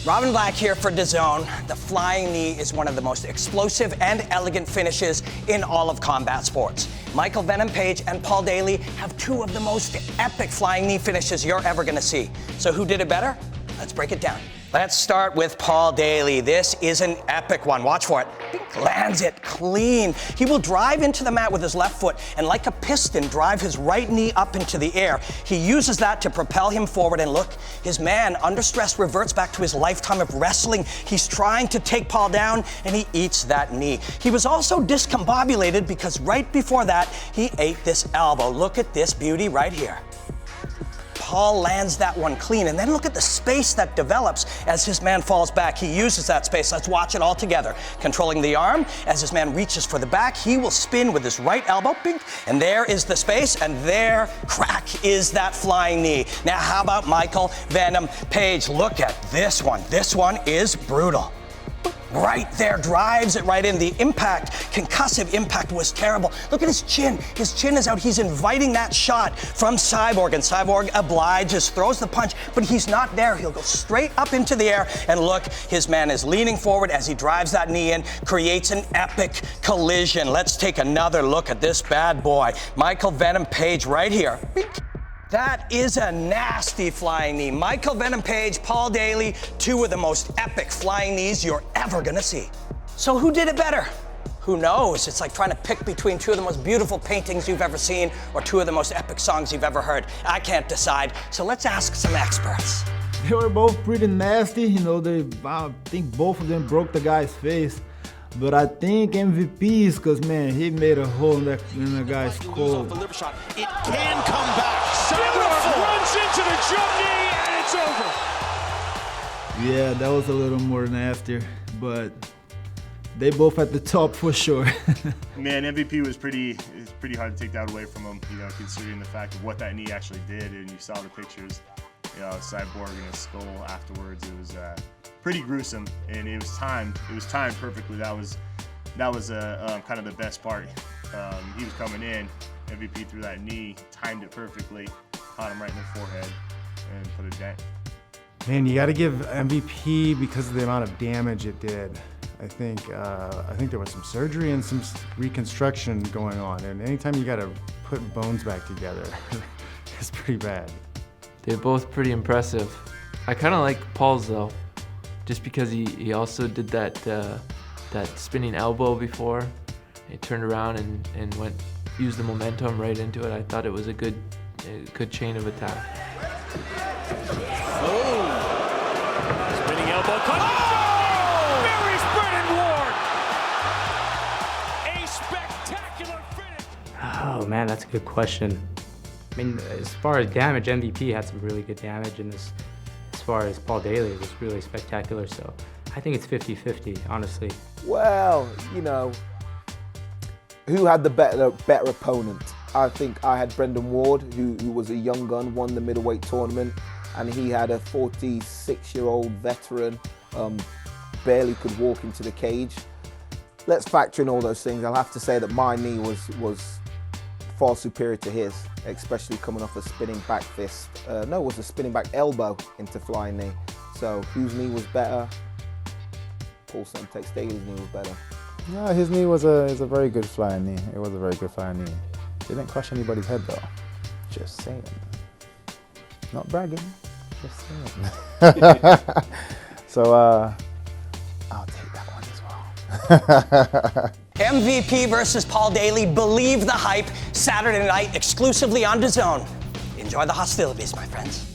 Robin Black here for Dazn. The flying knee is one of the most explosive and elegant finishes in all of combat sports. Michael Venom Page and Paul Daley have two of the most epic flying knee finishes you're ever gonna see. So who did it better? Let's break it down. Let's start with Paul Daley. This is an epic one. Watch for it. Lands it clean. He will drive into the mat with his left foot and like a piston drive his right knee up into the air. He uses that to propel him forward, and look, his man under stress reverts back to his lifetime of wrestling. He's trying to take Paul down and he eats that knee. He was also discombobulated because right before that, he ate this elbow. Look at this beauty right here. Paul lands that one clean, and then look at the space that develops as his man falls back. He uses that space. Let's watch it all together. Controlling the arm, as his man reaches for the back, he will spin with his right elbow, bing, and there is the space, and there, crack, is that flying knee. Now, how about Michael Venom Page? Look at this one. This one is brutal. Right there, drives it right in. The impact, concussive impact was terrible. Look at his chin. His chin is out. He's inviting that shot from Cyborg, and Cyborg obliges, throws the punch, but he's not there. He'll go straight up into the air, and look, his man is leaning forward as he drives that knee in, creates an epic collision. Let's take another look at this bad boy. Michael Venom Page right here. That is a nasty flying knee. Michael Venom Page, Paul Daley, two of the most epic flying knees you're ever gonna see. So who did it better? Who knows? It's like trying to pick between two of the most beautiful paintings you've ever seen or two of the most epic songs you've ever heard. I can't decide, so let's ask some experts. They were both pretty nasty, you know, I think both of them broke the guy's face. But I think MVP's, because man, he made a hole in the guy's skull. It can come back. Cyborg runs into the jump knee and it's over. Yeah, that was a little more nastier, but they both at the top for sure. Man, MVP was pretty hard to take that away from him, you know, considering the fact of what that knee actually did, and you saw the pictures, you know, Cyborg and his skull afterwards. It was pretty gruesome, and it was timed. It was timed perfectly. That was kind of the best part. He was coming in, MVP threw that knee, timed it perfectly, caught him right in the forehead, and put a dent. Man, you got to give MVP because of the amount of damage it did. I think there was some surgery and some reconstruction going on, and anytime you got to put bones back together, it's pretty bad. They're both pretty impressive. I kind of like Paul's though, just because he also did that spinning elbow before. He turned around and used the momentum right into it. I thought it was a good chain of attack. Oh! Spinning elbow cut. Oh! Mary Brennan Ward! A spectacular finish! Oh man, that's a good question. I mean, as far as damage, MVP had some really good damage, and as far as Paul Daley, it was really spectacular, so I think it's 50-50, honestly. Well, you know, who had the better opponent? I think I had Brendan Ward, who was a young gun, won the middleweight tournament, and he had a 46-year-old veteran, barely could walk into the cage. Let's factor in all those things. I'll have to say that my knee was far superior to his, especially coming off a spinning back fist. No, it was a spinning back elbow into flying knee. So whose knee was better? Paul Daley's knee was better. No, his knee was a very good flying knee. It was a very good flying knee. Didn't crush anybody's head though. Just saying. Not bragging. Just saying. So I'll take that one as well. MVP versus Paul Daley. Believe the hype. Saturday night exclusively on Dazn. Enjoy the hostilities, my friends.